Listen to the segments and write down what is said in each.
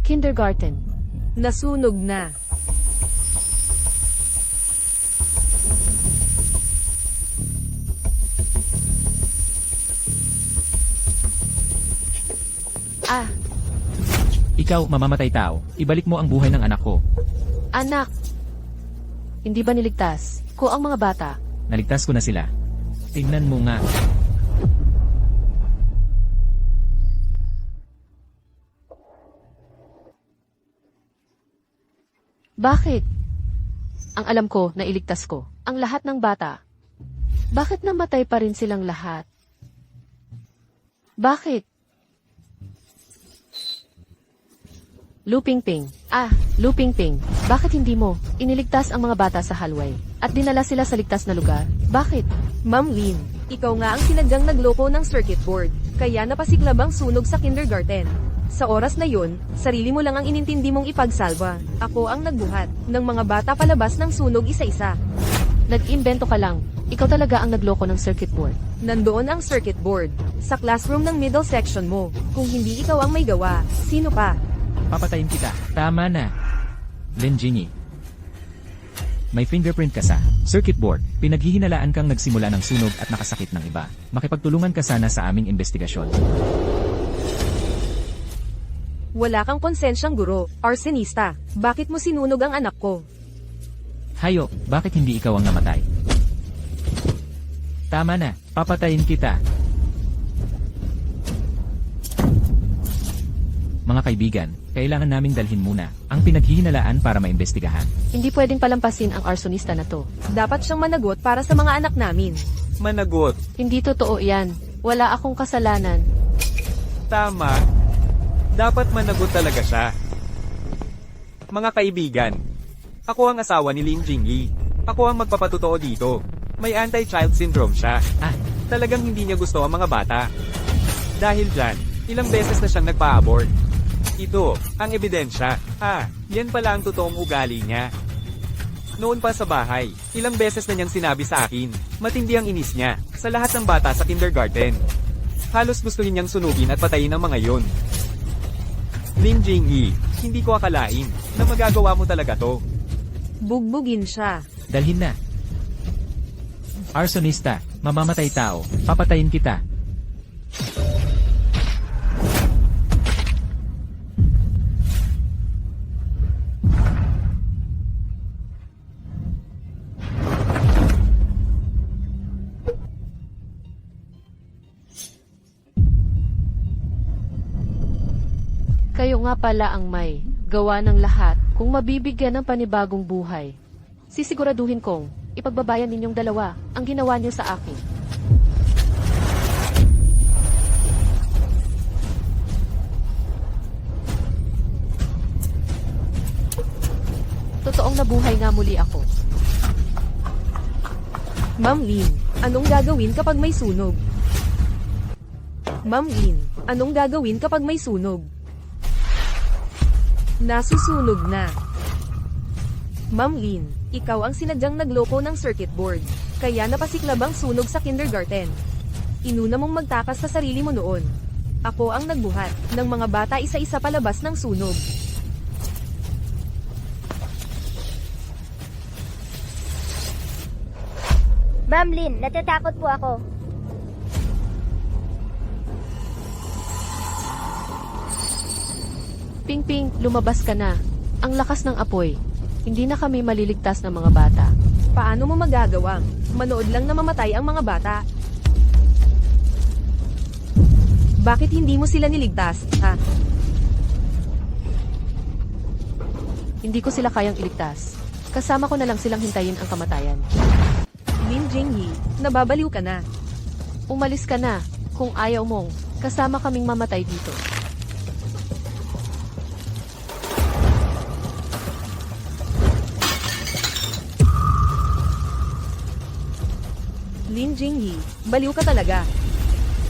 Kindergarten. Nasunog na. Ah, Ikaw, mamamatay tao, ibalik mo ang buhay ng anak ko. anak. Hindi ba niligtas ko ang mga bata? Naligtas ko na sila. Tingnan mo nga. Bakit? Ang alam ko na iligtas ko ang lahat ng bata. Bakit namatay pa rin silang lahat? Bakit? Luping-ping. Luping-ping. Bakit hindi mo iniligtas ang mga bata sa hallway at dinala sila sa ligtas na lugar? Bakit? Ma'am Lynn, ikaw nga ang sinadyang nagloko ng circuit board, kaya napasiklab ang sunog sa kindergarten. Sa oras na yun, sarili mo lang ang inintindi mong ipagsalba. Ako ang nagbuhat ng mga bata palabas ng sunog isa-isa. Nag-imbento ka lang. Ikaw talaga ang nagloko ng circuit board. Nandoon ang circuit board, sa classroom ng middle section mo. Kung hindi ikaw ang may gawa, sino pa? Papatayin kita. Tama na. Lin Jingy. May fingerprint ka sa circuit board. Pinaghihinalaan kang nagsimula ng sunog at nakasakit ng iba. Makipagtulungan ka sana sa aming investigasyon. Wala kang konsensyang guro, arsonista. Bakit mo sinunog ang anak ko? Hayop, bakit hindi ikaw ang namatay? Tama na, papatayin kita. Mga kaibigan, kailangan naming dalhin muna ang pinaghihinalaan para maimbestigahan. Hindi pwedeng palampasin ang arsonista na to. Dapat siyang managot para sa mga anak namin. Managot. Hindi totoo yan. Wala akong kasalanan. Tama. Dapat managot talaga siya. Mga kaibigan, ako ang asawa ni Lin Jingyi. Ako ang magpapatotoo dito. May anti-child syndrome siya. Talagang hindi niya gusto ang mga bata. Dahil dyan, ilang beses na siyang nagpa-abort. Ito, ang ebidensya. Yan pala ang totoong ugali niya. Noon pa sa bahay, ilang beses na niyang sinabi sa akin, matindi ang inis niya sa lahat ng bata sa kindergarten. Halos gusto niyang sunugin at patayin ang mga yun. Lin Jingyi, hindi ko akalain na magagawa mo talaga to. Bugbugin siya. Dalhin na. Arsonista, mamamatay tao, papatayin kita. Kayo nga pala ang may gawa ng lahat kung mabibigyan ng panibagong buhay. Sisiguraduhin kong ipagbabayan ninyong dalawa ang ginawa niyo sa akin. Totoong nabuhay nga muli ako. Ma'am Lynn, anong gagawin kapag may sunog? Ma'am Lynn, anong gagawin kapag may sunog? Nasusunog na. Ma'am Lynn, ikaw ang sinadyang nagloko ng circuit board, kaya napasiklab ang sunog sa kindergarten. Inuna mong magtakas sa sarili mo noon. Ako ang nagbuhat ng mga bata isa-isa palabas ng sunog. Ma'am Lynn, natatakot po ako. Ping-ping, lumabas ka na. Ang lakas ng apoy. Hindi na kami maliligtas ng mga bata. Paano mo magagawang manood lang na mamatay ang mga bata? Bakit hindi mo sila niligtas, ha? Hindi ko sila kayang iligtas. Kasama ko na lang silang hintayin ang kamatayan. Lin Jingyi, nababaliw ka na. Umalis ka na kung ayaw mong kasama kaming mamatay dito. Lin Jingyi, baliw ka talaga.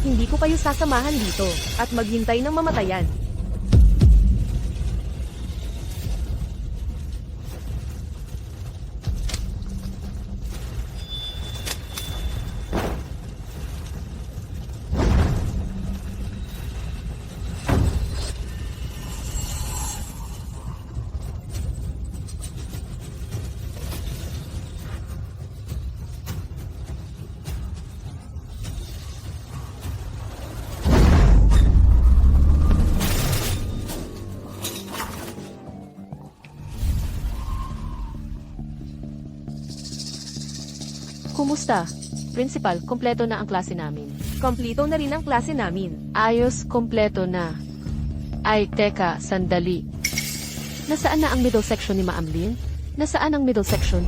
Hindi ko kayo sasamahan dito at maghintay ng mamatayan. Kumusta? Principal, kompleto na ang klase namin. Kompleto na rin ang klase namin. Ayos, kompleto na. Ay, teka, sandali. Nasaan na ang middle section ni Ma'am Lin? Nasaan ang middle section?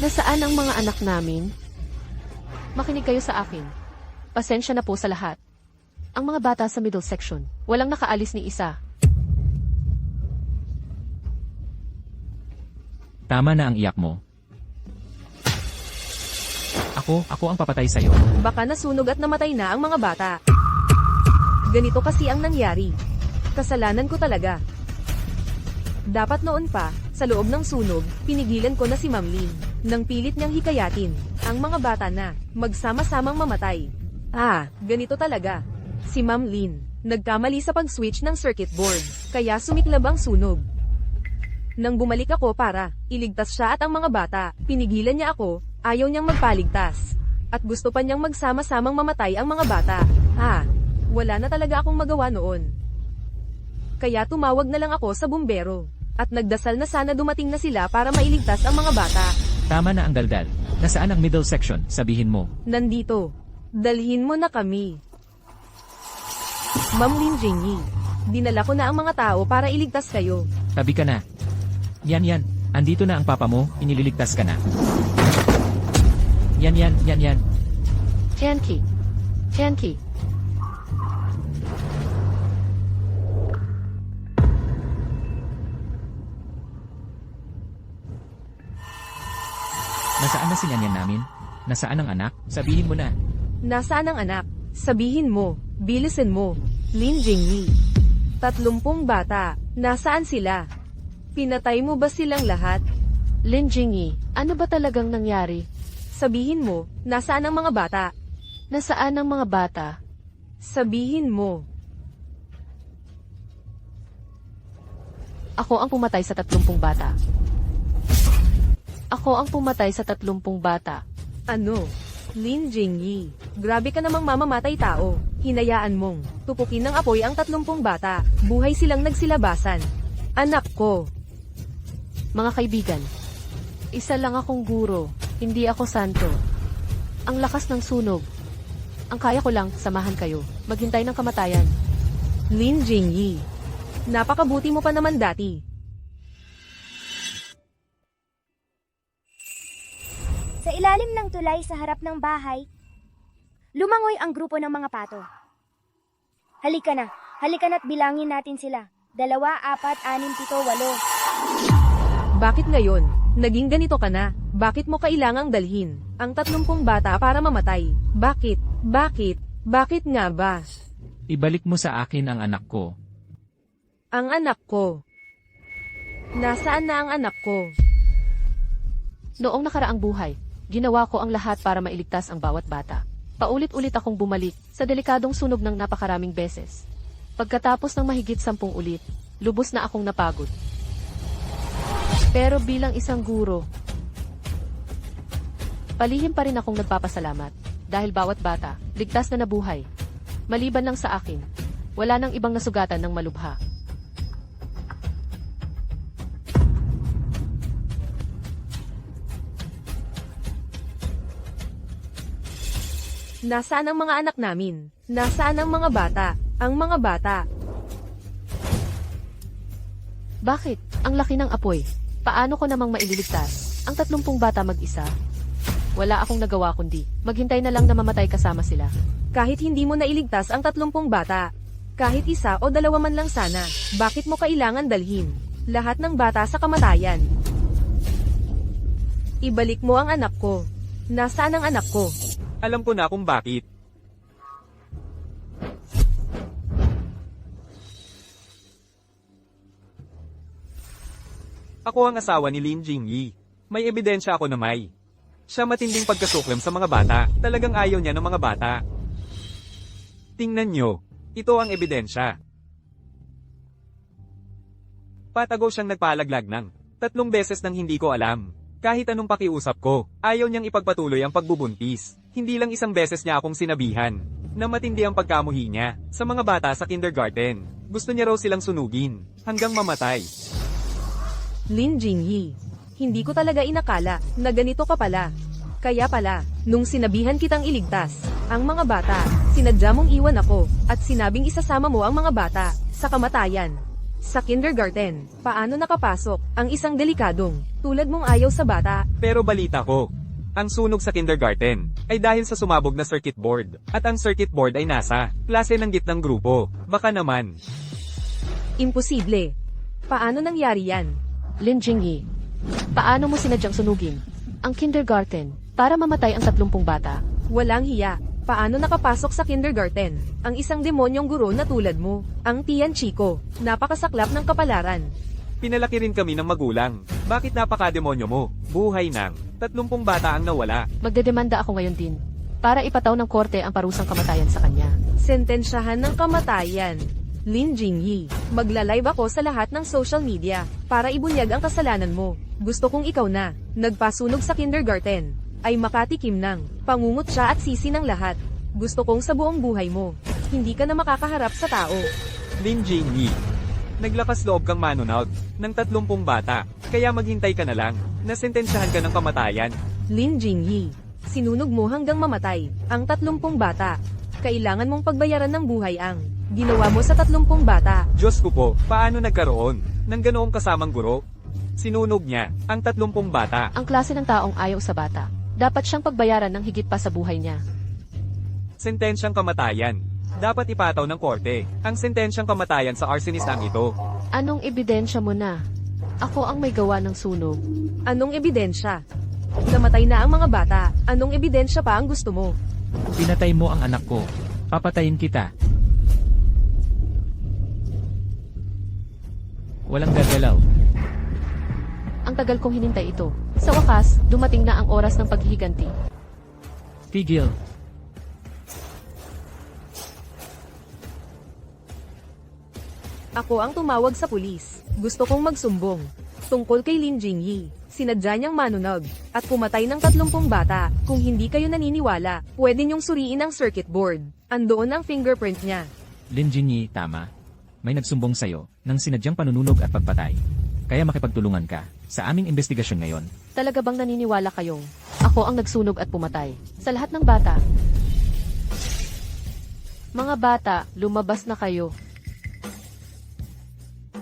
Nasaan ang mga anak namin? Makinig kayo sa akin. Pasensya na po sa lahat. Ang mga bata sa middle section, walang nakaalis ni isa. Tama na ang iyak mo. Ako ang papatay sa'yo. Baka nasunog at namatay na ang mga bata. Ganito kasi ang nangyari. Kasalanan ko talaga. Dapat noon pa, sa loob ng sunog, pinigilan ko na si Ma'am Lin. Nang pilit niyang hikayatin, ang mga bata na, magsama-samang mamatay. Ganito talaga. Si Ma'am Lin, nagkamali sa pag-switch ng circuit board, kaya sumiklab ang sunog. Nang bumalik ako para iligtas siya at ang mga bata, pinigilan niya ako, ayaw niyang magpaligtas. At gusto pa niyang magsama-samang mamatay ang mga bata. Wala na talaga akong magawa noon. Kaya tumawag na lang ako sa bumbero. At nagdasal na sana dumating na sila para mailigtas ang mga bata. Tama na ang daldal. Nasaan ang middle section? Sabihin mo. Nandito. Dalhin mo na kami. Ma'am Lin Jingyi, dinala ko na ang mga tao para iligtas kayo. Tabi ka na. Yan. Andito na ang papa mo, inililigtas ka na. Yan. Tianqi. Nasaan na si Nyanyan namin? Nasaan ang anak? Sabihin mo na. Nasaan ang anak? Sabihin mo, bilisan mo. Lin Jingyi. 30 bata, nasaan sila? Pinatay mo ba silang lahat? Lin Jingyi, ano ba talagang nangyari? Sabihin mo, nasaan ang mga bata? Nasaan ang mga bata? Sabihin mo. Ako ang pumatay sa 30 bata. Ako ang pumatay sa 30 bata. Ano? Lin Jingyi, grabe ka namang mamamatay tao. Hinayaan mong tupukin ng apoy ang 30 bata. Buhay silang nagsilabasan. Anak ko. Mga kaibigan, isa lang akong guro, hindi ako santo. Ang lakas ng sunog. Ang kaya ko lang, samahan kayo. Maghintay ng kamatayan. Lin Jingyi, napakabuti mo pa naman dati. Sa ilalim ng tulay sa harap ng bahay, lumangoy ang grupo ng mga pato. Halika na't bilangin natin sila. 2, 4, 6, 7, 8. Bakit ngayon? Naging ganito ka na? Bakit mo kailangang dalhin ang 30 bata para mamatay? Bakit nga ba? Ibalik mo sa akin ang anak ko. Ang anak ko. Nasaan na ang anak ko? Noong nakaraang buhay, ginawa ko ang lahat para mailigtas ang bawat bata. Paulit-ulit akong bumalik sa delikadong sunog ng napakaraming beses. Pagkatapos ng mahigit 10 ulit, lubos na akong napagod. Pero bilang isang guro, palihim pa rin akong nagpapasalamat dahil bawat bata, ligtas na nabuhay. Maliban lang sa akin, wala nang ibang nasugatan ng malubha. Nasaan ang mga anak namin? Nasaan ang mga bata? Ang mga bata. Bakit? Ang laki ng apoy. Paano ko namang maililigtas ang 30 bata mag-isa? Wala akong nagawa kundi maghintay na lang na mamatay kasama sila. Kahit hindi mo nailigtas ang 30 bata, kahit isa o 2 man lang sana, bakit mo kailangan dalhin lahat ng bata sa kamatayan? Ibalik mo ang anak ko. Nasaan ang anak ko? Alam ko na kung bakit. Ako ang asawa ni Lin Jingyi. May ebidensya ako na may. Siya matinding pagkasuklam sa mga bata. Talagang ayaw niya ng mga bata. Tingnan nyo. Ito ang ebidensya. Patago siyang nagpalaglag ng 3 beses nang hindi ko alam. Kahit anong pakiusap ko, ayaw niyang ipagpatuloy ang pagbubuntis. Hindi lang 1 beses niya akong sinabihan na matindi ang pagkamuhi niya sa mga bata sa kindergarten. Gusto niya raw silang sunugin hanggang mamatay. Lin Jingyi, hindi ko talaga inakala na ganito ka pala. Kaya pala, nung sinabihan kitang iligtas, ang mga bata, sinadya mong iwan ako, at sinabing isasama mo ang mga bata, sa kamatayan. Sa kindergarten, paano nakapasok, ang isang delikadong, tulad mong ayaw sa bata? Pero balita ko, ang sunog sa kindergarten ay dahil sa sumabog na circuit board. At ang circuit board ay nasa klase ng gitnang grupo. Baka naman. Imposible. Paano nangyari yan? Lin Jingyi, paano mo sinadyang sunugin ang kindergarten para mamatay ang 30 bata? Walang hiya. Paano nakapasok sa kindergarten? Ang isang demonyong guro na tulad mo, ang Tian Chico, napakasaklap ng kapalaran. Pinalaki rin kami ng magulang. Bakit napakademonyo mo? Buhay ng 30 bata ang nawala. Magdedemanda ako ngayon din para ipataw ng korte ang parusang kamatayan sa kanya. Sentensyahan ng kamatayan. Lin Jingyi, magla-live ako sa lahat ng social media para ibunyag ang kasalanan mo. Gusto kong ikaw na, nagpasunog sa kindergarten, ay makatikim ng pangungutya at sisi ng lahat. Gusto kong sa buong buhay mo, hindi ka na makakaharap sa tao. Lin Jingyi, naglakas loob kang manonood ng 30 bata. Kaya maghintay ka na lang, nasentensyahan ka ng kamatayan. Lin Jingyi, sinunog mo hanggang mamatay ang 30 bata. Kailangan mong pagbayaran ng buhay ang ginawa mo sa 30 bata. Diyos ko po, paano nagkaroon ng ganoong kasamang guro? Sinunog niya ang 30 bata. Ang klase ng taong ayaw sa bata, dapat siyang pagbayaran ng higit pa sa buhay niya. Sentensyang kamatayan. Dapat ipataw ng korte ang sentensyang kamatayan sa arsonistang ito. Anong ebidensya mo na? Ako ang may gawa ng sunog. Anong ebidensya? Namatay na ang mga bata. Anong ebidensya pa ang gusto mo? Pinatay mo ang anak ko. Papatayin kita. Walang gagalaw. Ang tagal kong hinintay ito. Sa wakas, dumating na ang oras ng paghihiganti. Tigil. Ako ang tumawag sa pulis. Gusto kong magsumbong. Tungkol kay Lin Jingyi. Sinadya niyang manunog. At pumatay ng 30 bata. Kung hindi kayo naniniwala, pwede niyong suriin ang circuit board. Andoon ang fingerprint niya. Lin Jingyi, tama. May nagsumbong sa'yo ng sinadyang panununog at pagpatay. Kaya makipagtulungan ka sa aming investigasyon ngayon. Talaga bang naniniwala kayong ako ang nagsunog at pumatay sa lahat ng bata? Mga bata, lumabas na kayo.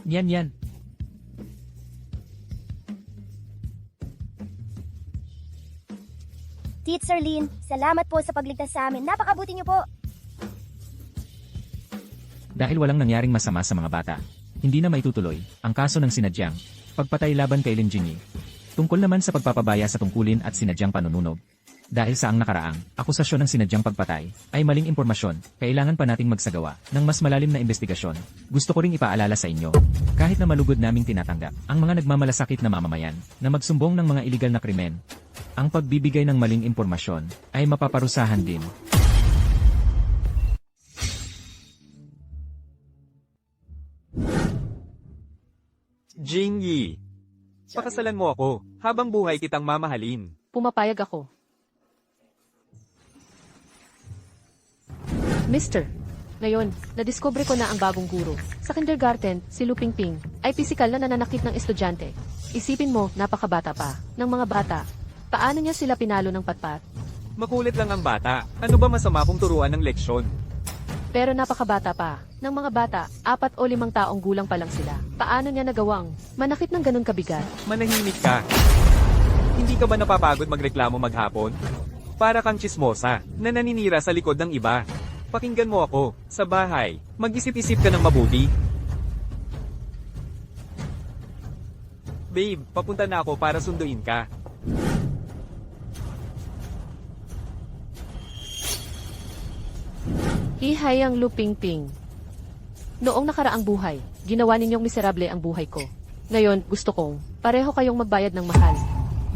Yan. Teacher Lin, salamat po sa pagligtas sa amin. Napakabuti niyo po. Dahil walang nangyaring masama sa mga bata, hindi na maitutuloy ang kaso ng sinadyang pagpatay laban kay Lin Jingyi. Tungkol naman sa pagpapabaya sa tungkulin at sinadyang panununog. Dahil sa ang nakaraang akusasyon ng sinadyang pagpatay ay maling impormasyon, kailangan pa nating magsagawa ng mas malalim na investigasyon. Gusto ko ring ipaalala sa inyo, kahit na malugod naming tinatanggap ang mga nagmamalasakit na mamamayan na magsumbong ng mga iligal na krimen, ang pagbibigay ng maling impormasyon ay mapaparusahan din. Jingyi, pakasalan mo ako habang buhay kitang mamahalin. Pumapayag ako. Mister, ngayon, nadiskubre ko na ang bagong guro. Sa kindergarten, si Lu Pingping ay pisikal na nananakit ng estudyante. Isipin mo, napakabata pa ng mga bata. Paano niya sila pinalo ng patpat? Makulit lang ang bata. Ano ba masama kung turuan ng leksyon? Pero napakabata pa ng mga bata, 4 o 5 taong gulang pa lang sila. Paano niya nagawang manakit ng ganun kabigat? Manahimik ka. Hindi ka ba napapagod magreklamo maghapon? Para kang tsismosa na naninira sa likod ng iba. Pakinggan mo ako, sa bahay, mag-isip-isip ka ng mabuti. Babe, papunta na ako para sunduin ka. Hihay ang Lu Pingping. Noong nakaraang buhay, ginawa ninyong miserable ang buhay ko. Ngayon, gusto kong pareho kayong magbayad ng mahal.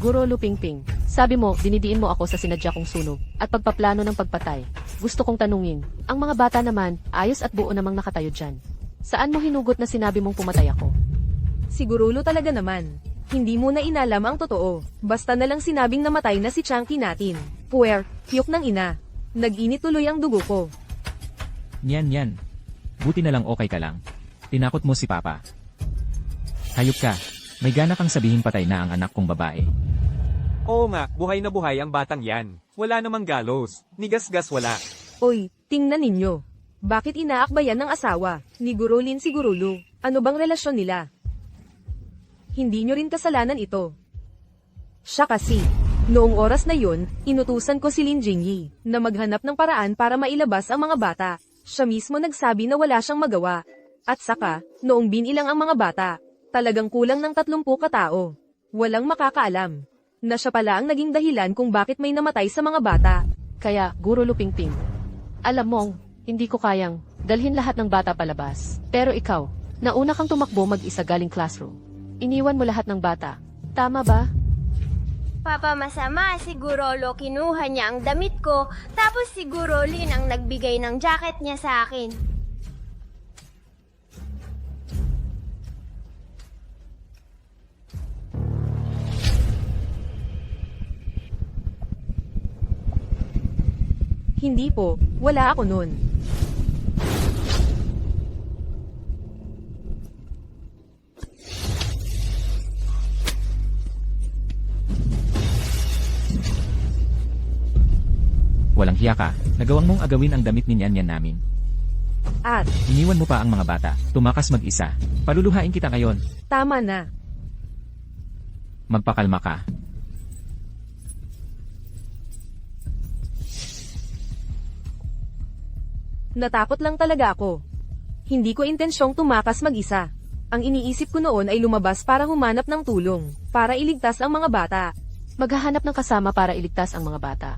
Guro Lu Pingping, sabi mo, dinidiin mo ako sa sinadya kong sunog at pagpaplano ng pagpatay. Gusto kong tanungin, ang mga bata naman, ayos at buo namang nakatayo dyan. Saan mo hinugot na sinabi mong pumatay ako? Sigurulo talaga naman. Hindi mo na inalam ang totoo. Basta na lang sinabing namatay na si Changki natin. Puwer, hiyok ng ina. Nag-init tuloy ang dugo ko. Yan. Buti na lang okay ka lang. Tinakot mo si Papa. Hayop ka. May gana kang sabihin patay na ang anak kong babae. Oo nga, buhay na buhay ang batang yan. Wala namang galos. Nigas-gas wala. Oy, tingnan ninyo. Bakit inaakbayan ng asawa ni Gurolin si Gurulu? Ano bang relasyon nila? Hindi nyo rin kasalanan ito. Siya kasi. Noong oras na yun, inutusan ko si Lin Jingyi na maghanap ng paraan para mailabas ang mga bata. Siya mismo nagsabi na wala siyang magawa. At saka, noong binilang ang mga bata, talagang kulang ng 30 katao. Walang makakaalam na siya pala ang naging dahilan kung bakit may namatay sa mga bata. Kaya, Guro Lupingping, alam mong, hindi ko kayang dalhin lahat ng bata palabas. Pero ikaw, nauna kang tumakbo mag-isa galing classroom. Iniwan mo lahat ng bata. Tama ba? Papa, masama. Siguro Lo kinuha niya ang damit ko, tapos siguro Lin ang nagbigay ng jacket niya sa akin. Hindi po, wala ako nun. Walang hiya ka, nagawang mong agawin ang damit ni Nyan namin. At, Iniwan mo pa ang mga bata, tumakas mag-isa. Paluluhain kita ngayon, tama na. magpakalma ka. Natakot lang talaga ako. Hindi ko intensyong tumakas mag-isa. Ang iniisip ko noon ay lumabas para humanap ng tulong, para iligtas ang mga bata. Maghahanap ng kasama para iligtas ang mga bata.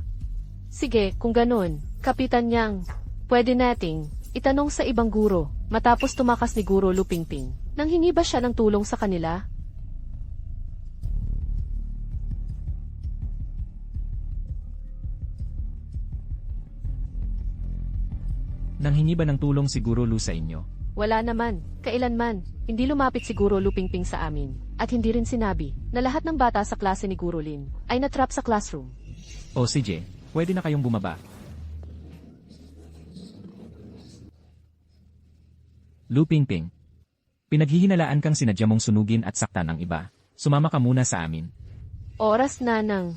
Sige, kung ganun, Kapitan Yang, pwede nating itanong sa ibang guro, matapos tumakas ni Guro Lupingping, nang hingi ba siya ng tulong sa kanila? Nang hingi ba ng tulong si Guro Lu sa inyo? Wala naman, kailanman, hindi lumapit si Guro Lupingping sa amin, at hindi rin sinabi na lahat ng bata sa klase ni Guro Lin ay natrap sa classroom. O sige, pwede na kayong bumaba. Lu Pingping, pinaghihinalaan kang sinadya mong sunugin at saktan ang iba. Sumama ka muna sa amin. Oras na ng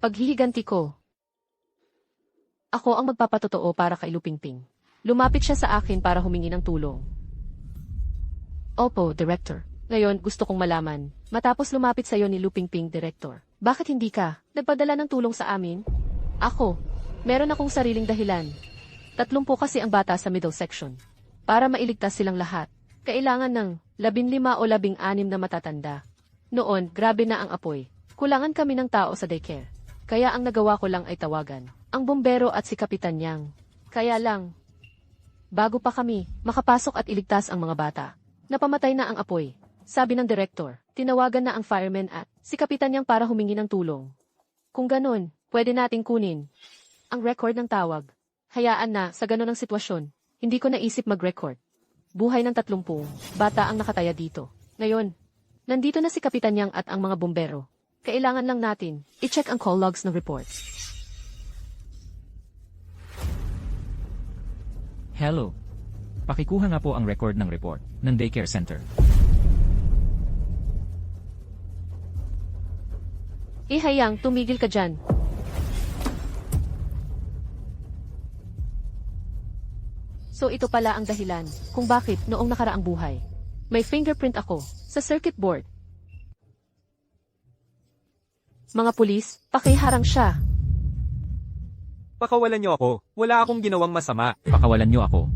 paghihiganti ko. Ako ang magpapatotoo para kay Lupingping. Lumapit siya sa akin para humingi ng tulong. Opo, Director. Ngayon, gusto kong malaman, matapos lumapit sa iyo ni Lupingping, Director, bakit hindi ka nagpadala ng tulong sa amin? Ako, meron akong sariling dahilan. 30 kasi ang bata sa middle section. Para mailigtas silang lahat, kailangan ng 15 o 16 na matatanda. Noon, grabe na ang apoy. Kulangan kami ng tao sa daycare. Kaya ang nagawa ko lang ay tawagan ang bombero at si Kapitan Yang. Kaya lang, bago pa kami makapasok at iligtas ang mga bata, napamatay na ang apoy. Sabi ng direktor, tinawagan na ang fireman at si Kapitan Yang para humingi ng tulong. Kung ganun, pwede nating kunin ang record ng tawag. Hayaan na, sa ganun ang sitwasyon, hindi ko naisip mag-record. Buhay ng 30 bata ang nakataya dito. Ngayon, nandito na si Kapitan Yang at ang mga bombero. Kailangan lang natin i-check ang call logs ng report. Hello. Pakikuha nga po ang record ng report ng daycare center. Ihayang, tumigil ka dyan. So ito pala ang dahilan kung bakit noong nakaraang buhay. May fingerprint ako sa circuit board. Mga pulis, pakiharang siya. Pakawalan niyo ako. Wala akong ginawang masama. Pakawalan niyo ako.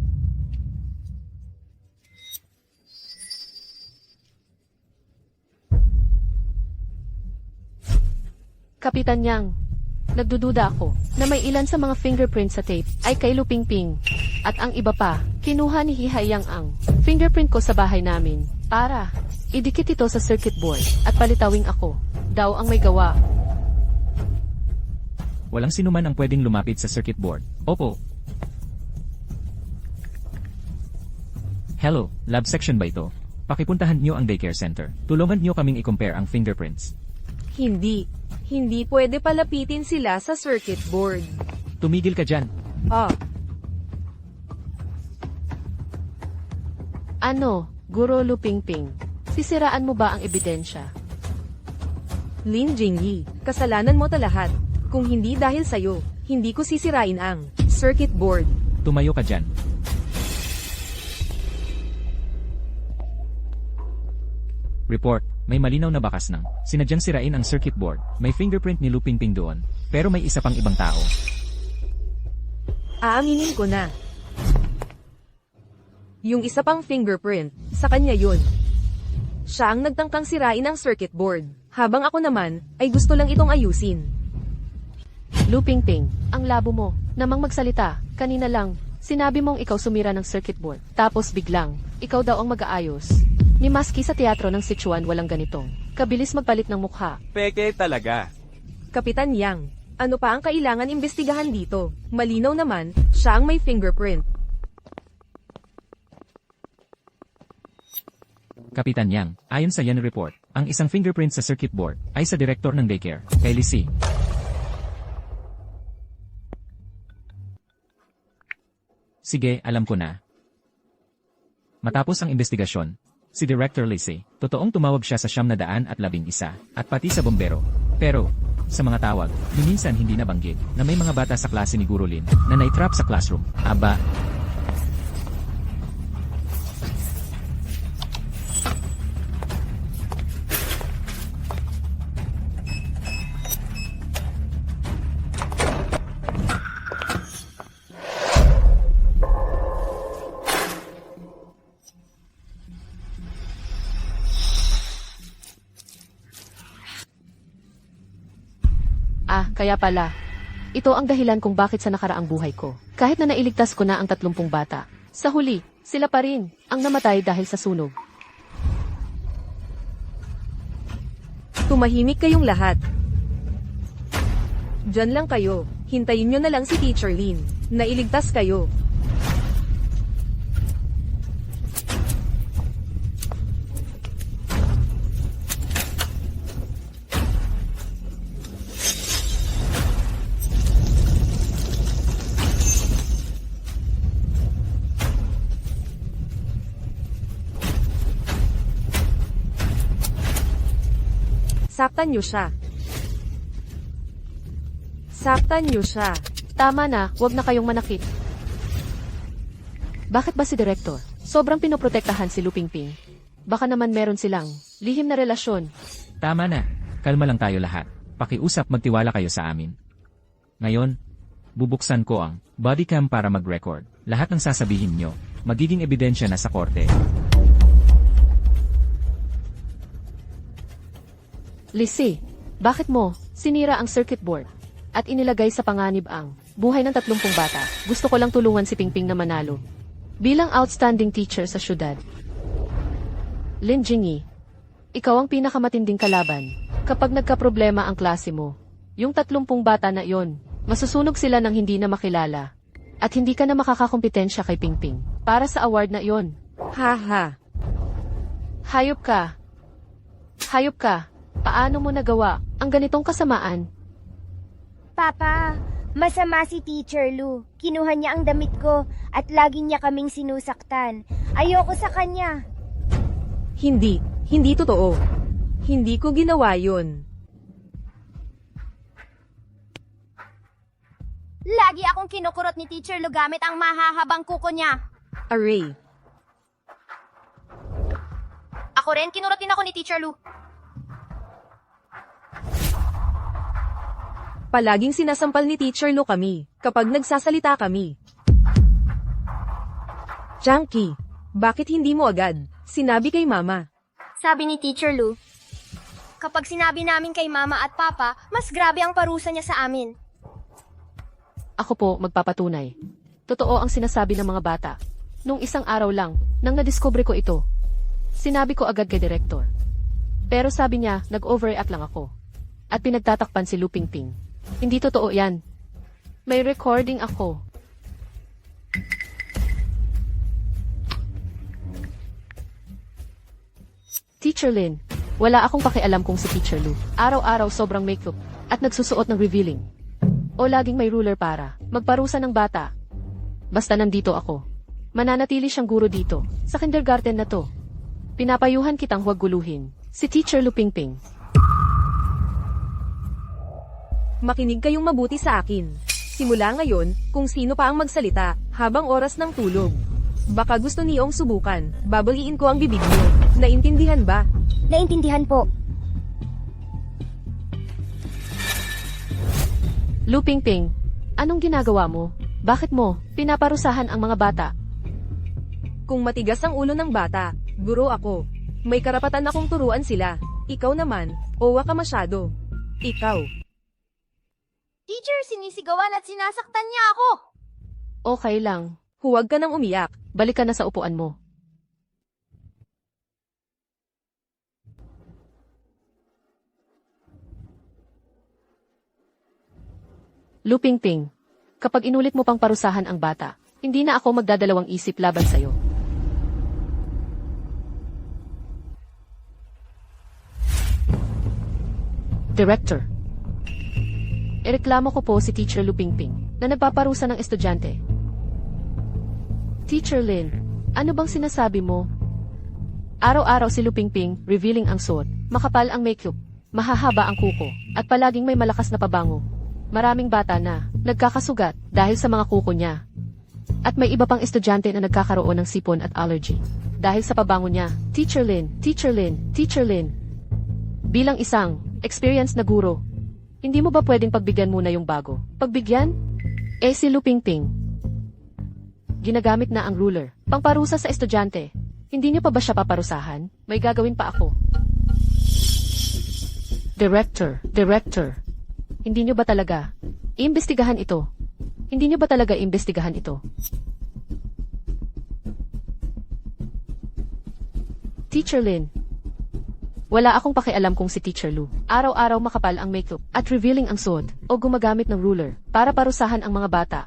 Kapitan Yang, nagdududa ako na may ilan sa mga fingerprint sa tape ay kay Lupingping. At ang iba pa, kinuha ni Hihayang ang fingerprint ko sa bahay namin para idikit ito sa circuit board at palitawing ako daw ang may gawa. Walang sinuman ang pwedeng lumapit sa circuit board. Opo. Hello, lab section ba ito? Pakipuntahan niyo ang daycare center. Tulungan niyo kaming i-compare ang fingerprints. Hindi pwede palapitin sila sa circuit board. Tumigil ka dyan. Ano, Guro Lupingping? Sisiraan mo ba ang ebidensya? Lin Jingyi, kasalanan mo lahat. Kung hindi dahil sa'yo, hindi ko sisirain ang circuit board. Tumayo ka dyan. Report, may malinaw na bakas ng sinadyang sirain ang circuit board. May fingerprint ni Lu Pingping doon, pero may isa pang ibang tao. Aaminin ko na. Yung isa pang fingerprint, sa kanya yun. Siya ang nagtangkang sirain ang circuit board, habang ako naman, ay gusto lang itong ayusin. Lu Pingping, ang labo mo, namang magsalita, kanina lang, sinabi mong ikaw sumira ng circuit board, tapos biglang, ikaw daw ang mag-aayos. Ni maski sa teatro ng Sichuan walang ganitong, kabilis magpalit ng mukha. Peke talaga. Kapitan Yang, ano pa ang kailangan imbestigahan dito? Malinaw naman, siya ang may fingerprint. Kapitan Yang, ayon sa yan report, ang isang fingerprint sa circuit board ay sa direktor ng daycare, kay Lisi. Sige, alam ko na. Matapos ang investigasyon, si Director Lisi, totoong tumawag siya sa 911 at pati sa bombero. Pero, sa mga tawag, minsan hindi nabanggit na may mga bata sa klase ni Guro Lin na naitrap sa classroom. Aba, Kaya pala. Ito ang dahilan kung bakit sa nakaraang buhay ko. Kahit na nailigtas ko na ang 30 bata. Sa huli, sila pa rin ang namatay dahil sa sunog. Tumahimik kayong lahat. Diyan lang kayo, hintayin nyo na lang si Teacher Lin. Nailigtas kayo. Saktan nyo siya. Saktan nyo siya. Tama na, wag na kayong manakit. Bakit ba si Director? Sobrang pinoprotektahan si Lu Pingping. Baka naman meron silang lihim na relasyon. tama na. Kalma lang tayo lahat. Pakiusap, magtiwala kayo sa amin. Ngayon, bubuksan ko ang body cam para mag-record. Lahat ng sasabihin nyo, magiging ebidensya na sa korte. Lisi, bakit mo sinira ang circuit board at inilagay sa panganib ang buhay ng 30 bata? Gusto ko lang tulungan si Pingping na manalo. Bilang outstanding teacher sa syudad. Lin Jingyi, ikaw ang pinakamatinding kalaban. Kapag nagkaproblema ang klase mo, yung 30 bata na yon, masusunog sila ng hindi na makilala. At hindi ka na makakakompetensya kay Pingping para sa award na yon. Haha. Hayop ka. Hayop ka. Paano mo nagawa ang ganitong kasamaan? Papa, masama si Teacher Lu. Kinuha niya ang damit ko at lagi niya kaming sinusaktan. Ayoko sa kanya. Hindi. Hindi totoo. Hindi ko ginawa yun. Lagi akong kinukurot ni Teacher Lu gamit ang mahahabang kuko niya. Array. Ako rin, kinurot din ako ni Teacher Lu. Palaging sinasampal ni Teacher Lu kami, kapag nagsasalita kami. Changki, bakit hindi mo agad sinabi kay Mama? Sabi ni Teacher Lu, kapag sinabi namin kay Mama at Papa, mas grabe ang parusa niya sa amin. Ako po magpapatunay. Totoo ang sinasabi ng mga bata. Nung isang araw lang, nang nadiskubre ko ito, sinabi ko agad kay Director. Pero sabi niya, nag-overreact lang ako. At pinagtatakpan si Lu Pingping. Hindi totoo yan. May recording ako. Teacher Lin, wala akong pakialam kung si Teacher Lu. Araw-araw sobrang makeup at nagsusuot ng revealing. O laging may ruler para magparusa ng bata. Basta nandito ako. Mananatili siyang guro dito, sa kindergarten na to. Pinapayuhan kitang huwag guluhin. Si Teacher Lu Pingping. Makinig kayong mabuti sa akin. Simula ngayon, kung sino pa ang magsalita, habang oras ng tulog. Baka gusto niyong subukan, babaliin ko ang bibig niyo. Naintindihan ba? Naintindihan po. Lu Pingping, anong ginagawa mo? Bakit mo pinaparusahan ang mga bata? Kung matigas ang ulo ng bata, guro ako. May karapatan akong turuan sila. Ikaw naman, owa ka masyado. Ikaw. Teacher, sinisigawan at sinasaktan niya ako. Okay lang. Huwag ka nang umiyak. Balik ka na sa upuan mo. Lu Pingping, kapag inulit mo pang parusahan ang bata, hindi na ako magdadalawang isip laban sa'yo. Director, ireklamo ko po si Teacher Lu Pingping na nagpaparusa ng estudyante. Teacher Lin, ano bang sinasabi mo? Araw-araw si Lu Pingping, revealing ang suot, makapal ang makeup, mahahaba ang kuko, at palaging may malakas na pabango. Maraming bata na nagkakasugat dahil sa mga kuko niya. At may iba pang estudyante na nagkakaroon ng sipon at allergy dahil sa pabango niya. Teacher Lin, Teacher Lin, Teacher Lin. Bilang isang experienced na guro, hindi mo ba pwedeng pagbigyan muna yung bago? Pagbigyan? Eh si Lu Pingping, ginagamit na ang ruler, pangparusa sa estudyante. Hindi niyo pa ba siya paparusahan? May gagawin pa ako. Director, hindi niyo ba talaga iimbestigahan ito? Hindi niyo ba talaga iimbestigahan ito? Teacher Lin, wala akong pakialam kung si Teacher Lu araw-araw makapal ang makeup at revealing ang suot o gumagamit ng ruler para parusahan ang mga bata.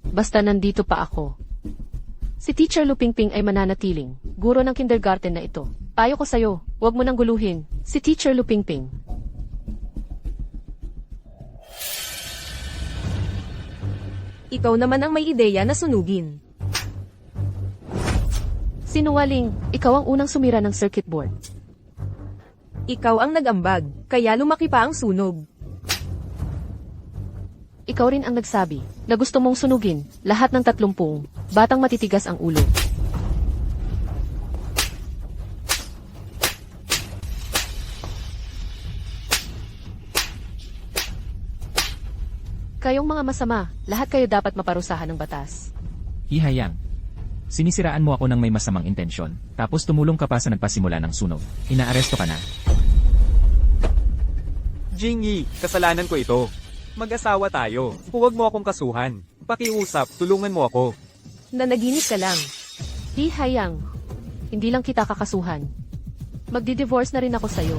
Basta nandito pa ako. Si Teacher Lu Pingping ay mananatiling guro ng kindergarten na ito. Payo ko sa'yo, huwag mo nang guluhin si Teacher Lu Pingping. Ikaw naman ang may ideya na sunugin. Sinungaling, ikaw ang unang sumira ng circuit board. Ikaw ang nag-ambag, kaya lumaki pa ang sunog. Ikaw rin ang nagsabi na gusto mong sunugin lahat ng 30 batang matitigas ang ulo. Kayong mga masama, lahat kayo dapat maparusahan ng batas. Hihayang. Sinisiraan mo ako ng may masamang intensyon, tapos tumulong ka pa sa nagpasimula ng sunog. Inaaresto ka na. Jingyi, kasalanan ko ito. Mag-asawa tayo. Huwag mo akong kasuhan. Pakiusap, tulungan mo ako. Nanaginip ka lang. Hihayang, hindi lang kita kakasuhan. Magdi-divorce na rin ako sa'yo.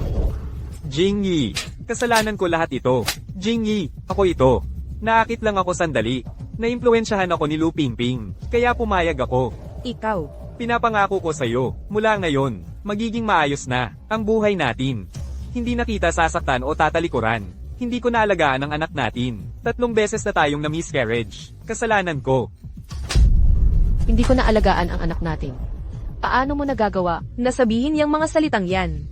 Jingyi, kasalanan ko lahat ito. Jingyi, ako ito. Naakit lang ako sandali. Naimpluwensyahan ako ni Lu Pingping, kaya pumayag ako. Ikaw. Pinapangako ko sa'yo, mula ngayon, magiging maayos na ang buhay natin. Hindi na kita sasaktan o tatalikuran. Hindi ko naalagaan ang anak natin. 3 beses na tayong na-miscarriage. Kasalanan ko. Hindi ko naalagaan ang anak natin. Paano mo nagagawa? Nasabihin yang mga salitang yan.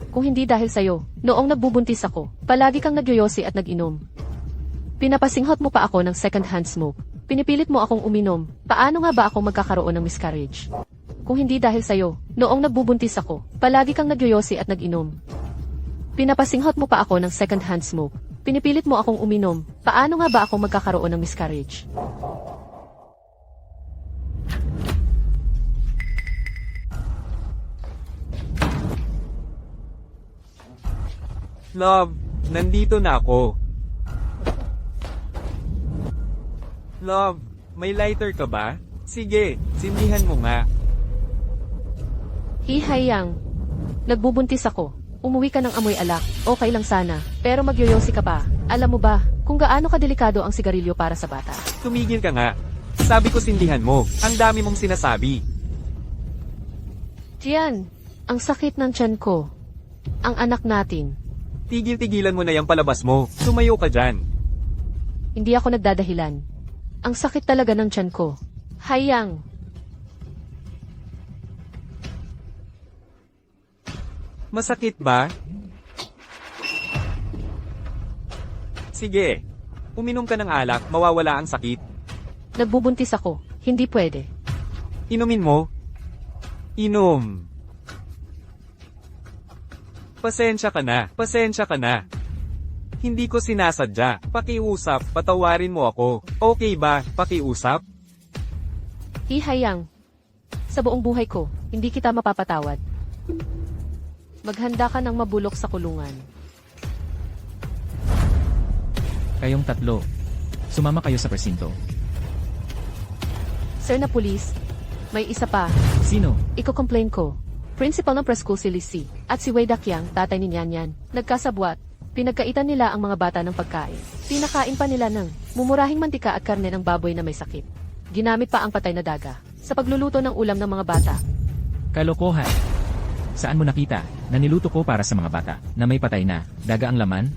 Kung hindi dahil sa'yo, noong nagbubuntis ako, palagi kang nagyoyosi at nag-inom. Pinapasinghot mo pa ako ng second-hand smoke. Pinipilit mo akong uminom. Paano nga ba ako magkakaroon ng miscarriage? Kung hindi dahil sa'yo, noong nagbubuntis ako, palagi kang nagyoyosi at nag-inom. Pinapasinghot mo pa ako ng second-hand smoke. Pinipilit mo akong uminom. Paano nga ba ako magkakaroon ng miscarriage? Love, nandito na ako. Love, may lighter ka ba? Sige, sindihan mo nga. Hihayang, nagbubuntis ako. Umuwi ka ng amoy alak. Okay lang sana. Pero magyoyosi ka pa. Alam mo ba, kung gaano kadelikado ang sigarilyo para sa bata? Tumigil ka nga. Sabi ko sindihan mo. Ang dami mong sinasabi. Tiyan, ang sakit ng tiyan ko. Ang anak natin. Tigil-tigilan mo na yung palabas mo. Tumayo ka dyan. Hindi ako nagdadahilan. Ang sakit talaga ng tiyan ko. Hayang. Masakit ba? Sige. Uminom ka ng alak, mawawala ang sakit. Nagbubuntis ako. Hindi pwede. Inumin mo. Inom. Pasensya ka na. Pasensya ka na. Hindi ko sinasadya. Pakiusap, patawarin mo ako. Okay ba? Pakiusap? Hihayang. Sa buong buhay ko, hindi kita mapapatawad. Maghanda ka ng mabulok sa kulungan. Kayong tatlo. Sumama kayo sa presinto. Sir na pulis, may isa pa. Sino? Iko-complain ko. Principal ng preschool si Lizzie at si Wei Dakyang, tatay ni Nyanyan. Nagkasabwat. Pinagkaitan nila ang mga bata ng pagkain. Pinakain pa nila ng mumurahing mantika at karne ng baboy na may sakit. Ginamit pa ang patay na daga sa pagluluto ng ulam ng mga bata. Kalokohan. Saan mo nakita na niluto ko para sa mga bata na may patay na daga ang laman?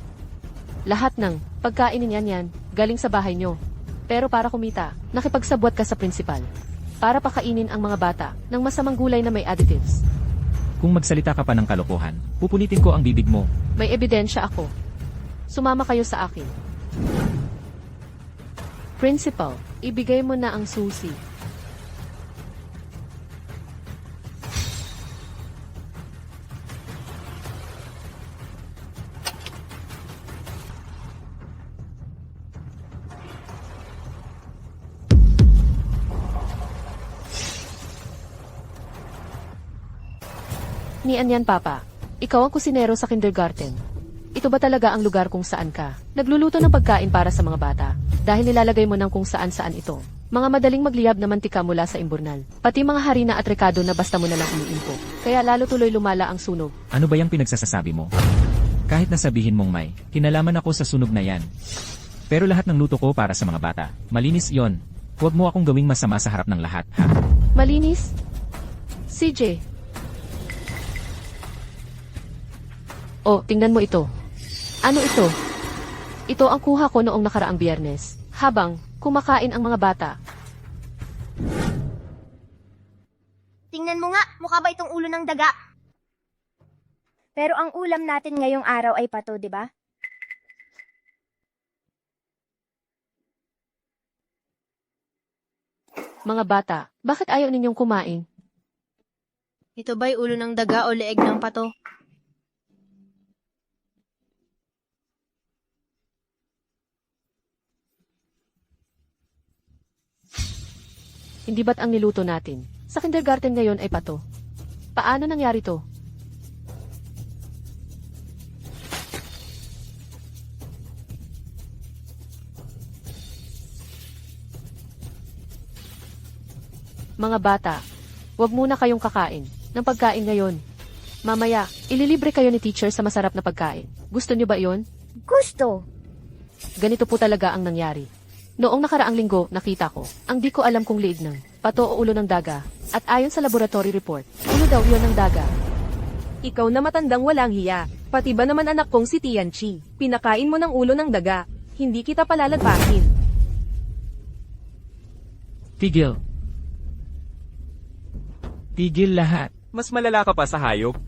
Lahat ng pagkain ni Nyanyan galing sa bahay nyo. Pero para kumita, nakipagsabwat ka sa principal. Para pakainin ang mga bata ng masamang gulay na may additives. Kung magsalita ka pa ng kalokohan, pupunitin ko ang bibig mo. May ebidensya ako. Sumama kayo sa akin. Principal, ibigay mo na ang susi. Ni Anyan Papa, ikaw ang kusinero sa kindergarten. Ito ba talaga ang lugar kung saan ka nagluluto ng pagkain para sa mga bata? Dahil nilalagay mo ng kung saan-saan ito. Mga madaling magliyab na mantika mula sa imburnal. Pati mga harina at rekado na basta mo na lang umiimpo. Kaya lalo tuloy lumala ang sunog. Ano ba yung pinagsasasabi mo? Kahit nasabihin mong may kinalaman ako sa sunog na yan. Pero lahat ng luto ko para sa mga bata. Malinis yon. Huwag mo akong gawing masama sa harap ng lahat, ha? Malinis? CJ. Oh, tingnan mo ito. Ano ito? Ito ang kuha ko noong nakaraang Biyernes, habang kumakain ang mga bata. Tingnan mo nga, mukha ba itong ulo ng daga? Pero ang ulam natin ngayong araw ay pato, di ba? Mga bata, bakit ayaw ninyong kumain? Ito ba'y ulo ng daga o leeg ng pato? Hindi ba't ang niluto natin? Sa kindergarten ngayon ay pato. Paano nangyari to? Mga bata, huwag muna kayong kakain ng pagkain ngayon. Mamaya, ililibre kayo ni teacher sa masarap na pagkain. Gusto niyo ba iyon? Gusto. Ganito po talaga ang nangyari. Noong nakaraang linggo, nakita ko, ang di ko alam kung liig ng pato o ulo ng daga. At ayon sa laboratory report, ulo daw yun ng daga. Ikaw na matandang walang hiya. Pati ba naman anak kong si Tianchi? Pinakain mo ng ulo ng daga. Hindi kita palalagpasin. Tigil. Tigil lahat. Mas malala ka pa sa hayop.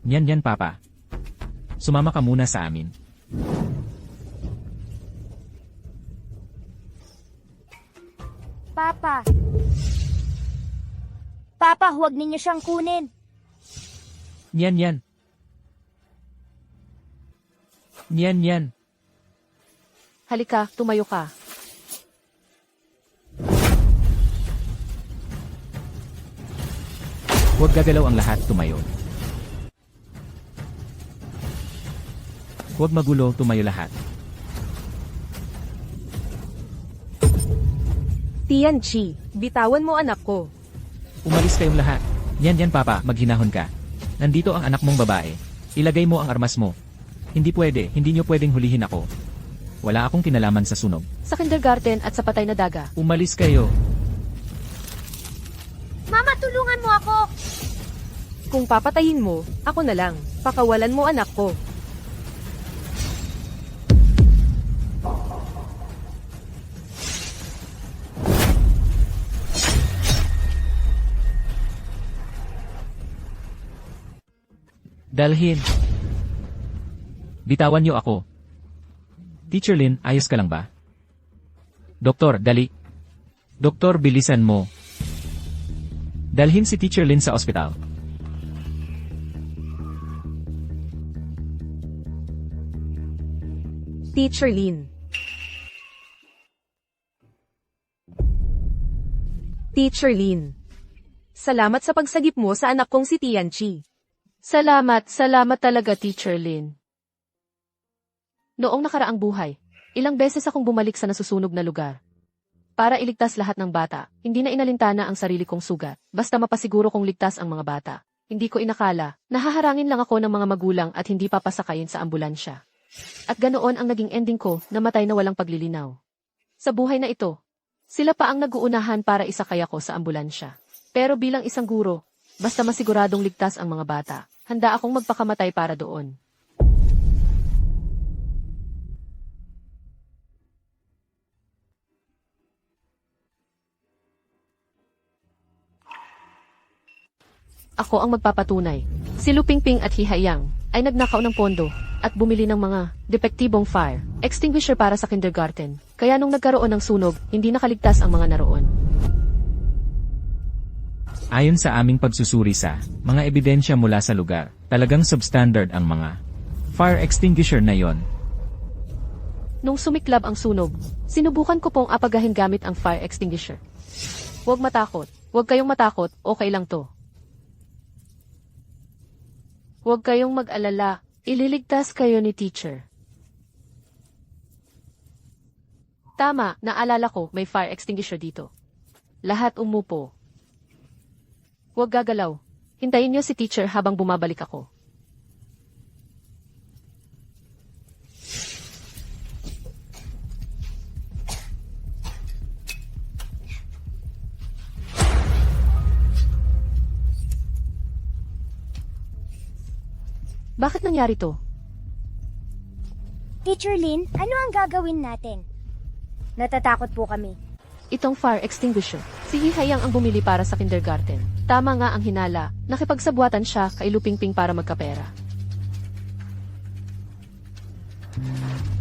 Yan, Papa. Sumama ka muna sa amin. Papa. Papa, huwag ninyo siyang kunin. Yan. Yan. Halika, tumayo ka. Huwag gagalaw ang lahat, tumayo. Huwag magulo, tumayo lahat. Tianchi, bitawan mo anak ko. Umalis kayong lahat. Yan, Papa, maghinahon ka. Nandito ang anak mong babae. Ilagay mo ang armas mo. Hindi pwede, hindi nyo pwedeng hulihin ako. Wala akong kinalaman sa sunog. Sa kindergarten at sa patay na daga. Umalis kayo. Mama, tulungan mo ako. Kung papatayin mo, ako na lang. Pakawalan mo anak ko. Dalhin. Bitawan niyo ako. Teacher Lin, ayos ka lang ba? Doktor, dali. Doktor, bilisan mo. Dalhin si Teacher Lin sa ospital. Teacher Lin. Teacher Lin. Salamat sa pagsagip mo sa anak kong si Tianchi. Salamat talaga, Teacher Lin. Noong nakaraang buhay, ilang beses akong bumalik sa nasusunog na lugar. Para iligtas lahat ng bata, hindi na inalintana ang sarili kong sugat, basta mapasiguro kong ligtas ang mga bata. Hindi ko inakala, nahaharangin lang ako ng mga magulang at hindi papasakayin sa ambulansya. At ganoon ang naging ending ko, namatay na walang paglilinaw. Sa buhay na ito, sila pa ang nag-uunahan para isakay ako sa ambulansya. Pero bilang isang guro, basta masiguradong ligtas ang mga bata, handa akong magpakamatay para doon. Ako ang magpapatunay. Si Lu Pingping at Hihayang ay nagnakaw ng pondo at bumili ng mga depektibong fire extinguisher para sa kindergarten. Kaya nung nagkaroon ng sunog, hindi nakaligtas ang mga naroon. Ayon sa aming pagsusuri sa mga ebidensya mula sa lugar, talagang substandard ang mga fire extinguisher na yon. Nung sumiklab ang sunog, sinubukan ko pong apagahin gamit ang fire extinguisher. Huwag matakot. Huwag kayong matakot, okay lang to. Huwag kayong mag-alala, ililigtas kayo ni teacher. Tama, naalala ko, may fire extinguisher dito. Lahat umupo. Huwag gagalaw. Hintayin niyo si teacher habang bumabalik ako. Bakit nangyari to? Teacher Lin, ano ang gagawin natin? Natatakot po kami. Itong fire extinguisher. Si Hihayang ang bumili para sa kindergarten. Tama nga ang hinala, nakipagsabwatan siya kay Lu Pingping para magkapera.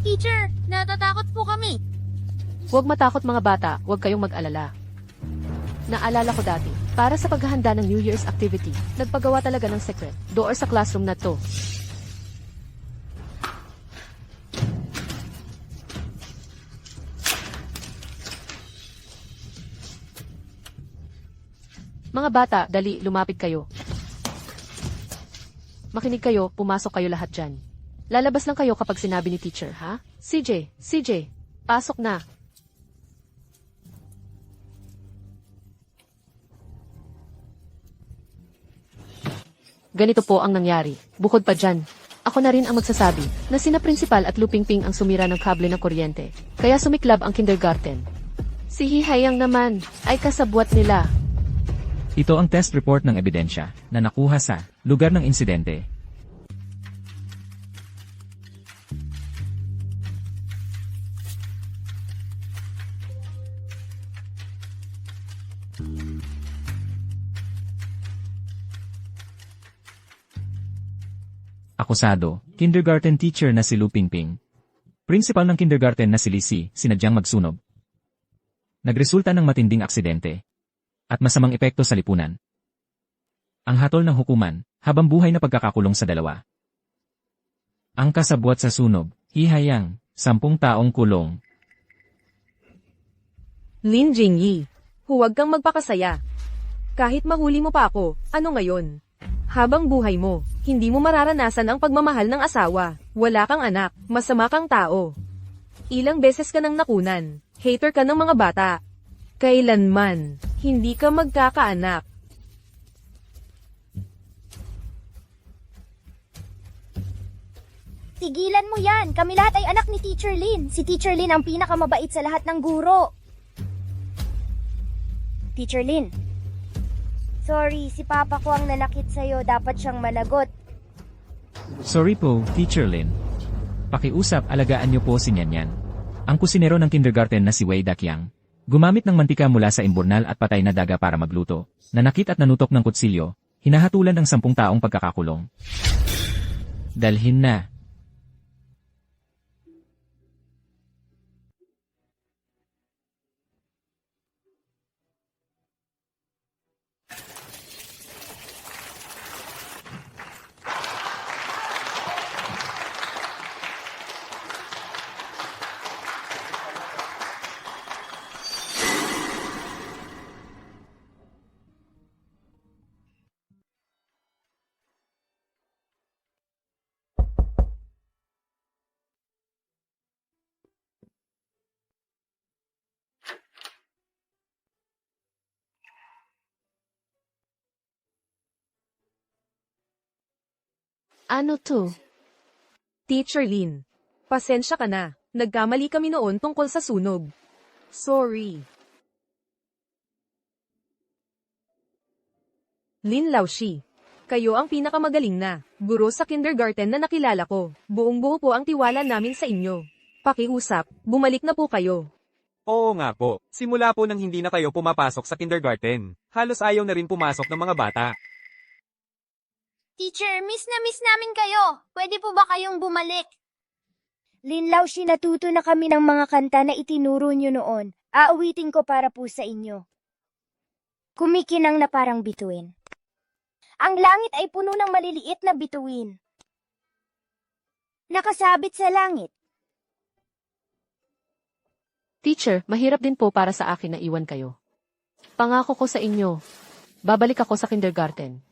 Teacher, natatakot po kami. Huwag matakot mga bata, huwag kayong mag-alala. Naalala ko dati, para sa paghahanda ng New Year's activity, nagpagawa talaga ng secret door sa classroom na to. Mga bata, dali, lumapit kayo. Makinig kayo, pumasok kayo lahat dyan. Lalabas lang kayo kapag sinabi ni teacher, ha? CJ, pasok na. Ganito po ang nangyari. Bukod pa dyan, ako na rin ang magsasabi na sina principal at Lu Pingping ang sumira ng kable ng kuryente. Kaya sumiklab ang kindergarten. Si Hihayang naman ay kasabwat nila. Ito ang test report ng ebidensya na nakuha sa lugar ng insidente. Akusado, kindergarten teacher na si Lu Pingping. Principal ng kindergarten na si Lisi, sinadyang magsunog. Nagresulta ng matinding aksidente at masamang epekto sa lipunan. Ang hatol ng hukuman, habang buhay na pagkakakulong sa dalawa. Ang kasabwat sa sunog, Hihayang, 10 taong kulong. Lin Jingyi, huwag kang magpakasaya. Kahit mahuli mo pa ako, ano ngayon? Habang buhay mo, hindi mo mararanasan ang pagmamahal ng asawa. Wala kang anak, masama kang tao. Ilang beses ka nang nakunan, hater ka ng mga bata. Kailanman, hindi ka magkakaanak. Tigilan mo yan. Kami lahat ay anak ni Teacher Lin. Si Teacher Lin ang pinakamabait sa lahat ng guro. Teacher Lin. Sorry, si Papa ko ang nanakit sa'yo. Dapat siyang managot. Sorry po, Teacher Lin. Pakiusap, alagaan niyo po si Nyanyan. Ang kusinero ng kindergarten na si Wei Dakyang. Gumamit ng mantika mula sa imburnal at patay na daga para magluto. Nanakit at nanutok ng kutsilyo. Hinahatulan ng 10 taong pagkakakulong. Dalhin na. Ano to? Teacher Lin. Pasensya ka na. Nagkamali kami noon tungkol sa sunog. Sorry. Lin Laoshi. Kayo ang pinakamagaling na guro sa kindergarten na nakilala ko. Buong-buo po ang tiwala namin sa inyo. Pakiusap, bumalik na po kayo. Oo nga po. Simula po nang hindi na kayo pumapasok sa kindergarten. Halos ayaw na rin pumasok ng mga bata. Teacher, miss namin kayo. Pwede po ba kayong bumalik? Linlawshi, natuto na kami ng mga kanta na itinuro nyo noon. Aawitin ko para po sa inyo. Kumikinang na parang bituin. Ang langit ay puno ng maliliit na bituin. Nakasabit sa langit. Teacher, mahirap din po para sa akin na iwan kayo. Pangako ko sa inyo, babalik ako sa kindergarten.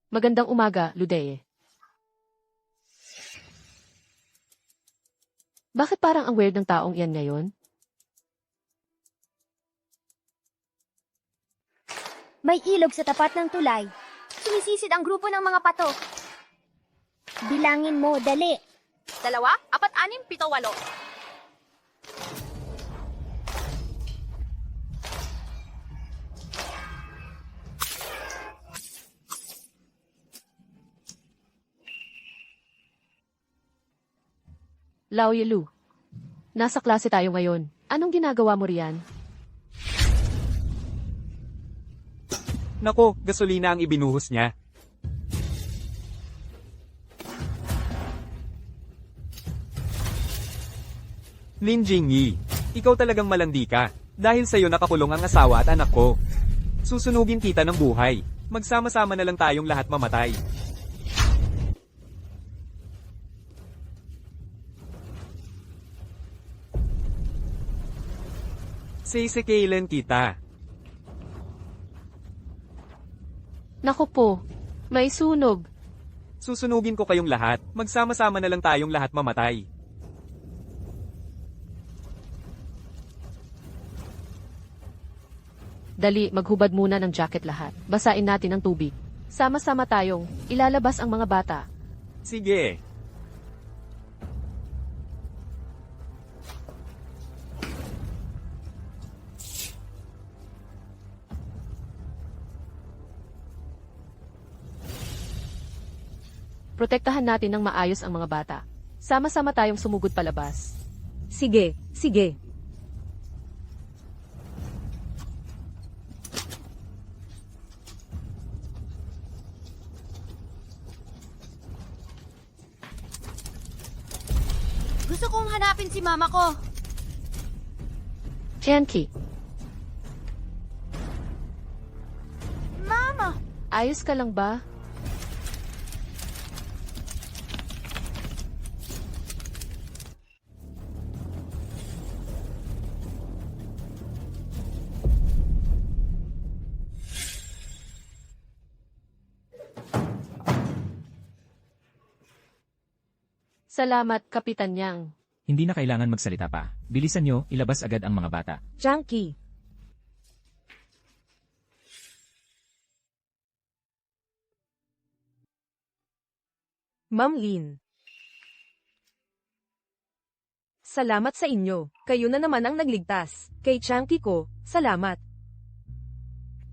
Magandang umaga, Ludeye. Bakit parang ang weird ng taong iyan ngayon? May ilog sa tapat ng tulay. Sumisisid ang grupo ng mga pato. Bilangin mo, dali. 2, 4, 6, 7, 8. Lao Yelu. Nasa klase tayo ngayon. Anong ginagawa mo riyan? Nako, gasolina ang ibinuhos niya. Lin Jingyi, ikaw talagang malandi ka. Dahil sa'yo nakakulong ang asawa at anak ko. Susunugin kita ng buhay. Magsama-sama na lang tayong lahat mamatay. Sisikailan kita. Naku po, may sunog. Susunugin ko kayong lahat. Magsama-sama na lang tayong lahat mamatay. Dali, maghubad muna ng jacket lahat. Basain natin ang tubig. Sama-sama tayong ilalabas ang mga bata. Sige. Protektahan natin ng maayos ang mga bata. Sama-sama tayong sumugod palabas. Sige, sige. Gusto kong hanapin si mama ko. Tianqi, Mama! ayos ka lang ba? Salamat, Kapitan Yang. Hindi na kailangan magsalita pa. Bilisan nyo, ilabas agad ang mga bata. Chunky. Ma'am Lin. Salamat sa inyo. Kayo na naman ang nagligtas. Kay Chunky ko, salamat.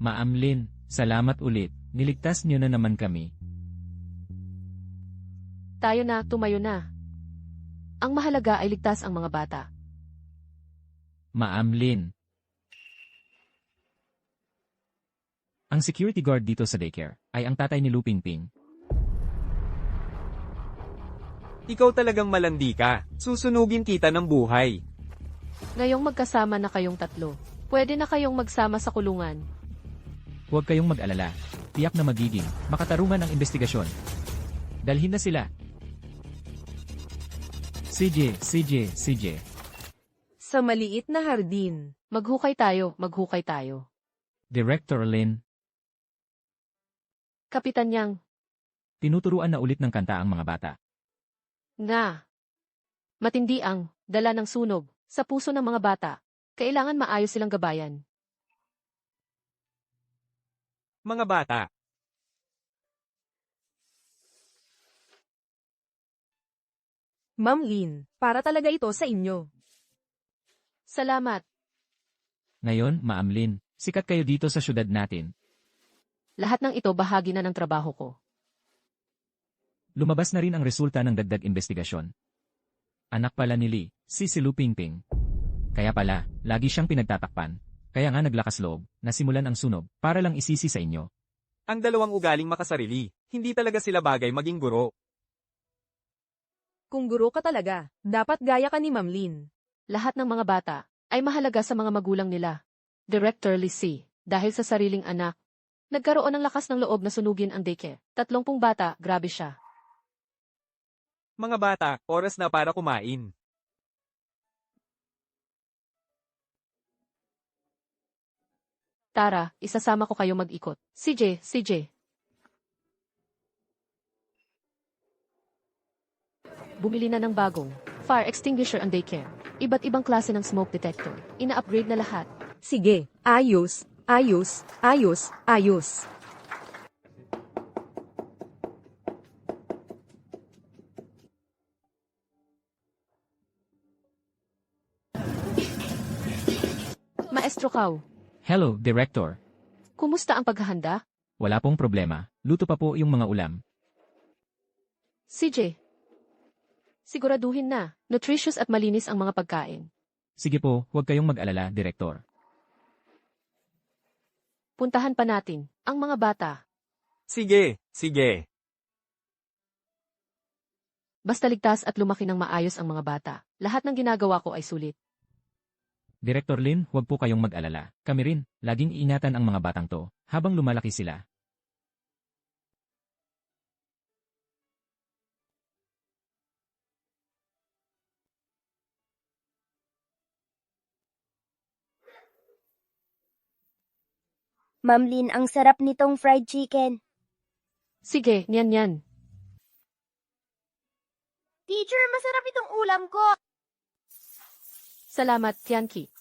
Ma'am Lin, salamat ulit. Niligtas nyo na naman kami. Tayo na, tumayo na. Ang mahalaga ay ligtas ang mga bata. Ma'am Lin. Ang security guard dito sa daycare ay ang tatay ni Lu Pingping. Ikaw talagang malandi ka. Susunugin kita ng buhay. Ngayong magkasama na kayong tatlo, pwede na kayong magsama sa kulungan. Huwag kayong mag-alala. Tiyak na magiging makatarungan ang investigasyon. Dalhin na sila. CJ. Sa maliit na hardin. Maghukay tayo. Director Lin, Kapitan Yang, tinuturuan na ulit ng kanta ang mga bata. matindi ang dala ng sunog sa puso ng mga bata. Kailangan maayos silang gabayan. Mga bata, Ma'am Lin, para talaga ito sa inyo. Salamat. Ngayon, Ma'am Lin, sikat kayo dito sa syudad natin. Lahat ng ito bahagi na ng trabaho ko. Lumabas na rin ang resulta ng dagdag investigasyon. Anak pala ni Lee, si Lu Pingping. Kaya pala, lagi siyang pinagtatakpan. Kaya nga naglakas loob, nasimulan ang sunog, para lang isisi sa inyo. ang dalawang ugaling makasarili. Hindi talaga sila bagay maging guro. Kung guro ka talaga, dapat gaya ka ni Ma'am Lin. Lahat ng mga bata ay mahalaga sa mga magulang nila. Director Lee C. Dahil sa sariling anak, nagkaroon ng lakas ng loob na sunugin ang daycare. 30 bata, grabe siya. Mga bata, oras na para kumain. Tara, isasama ko kayo mag-ikot. CJ. Bumili na ng bagong fire extinguisher ang daycare. Iba't ibang klase ng smoke detector. Ina-upgrade na lahat. Sige, ayos. Maestro Kau, Hello, Director. kumusta ang paghahanda? Wala pong problema. Luto pa po yung mga ulam. CJ, siguraduhin na, nutritious at malinis ang mga pagkain. Sige po, huwag kayong mag-alala, Director. Puntahan pa natin ang mga bata. Sige. Basta ligtas at lumaki ng maayos ang mga bata. Lahat ng ginagawa ko ay sulit. Director Lin, huwag po kayong mag-alala. Kami rin, laging iingatan ang mga batang to, habang lumalaki sila. Ma'am Lin, ang sarap nitong fried chicken. Sige, yan. Teacher, masarap itong ulam ko. Salamat, Tianki.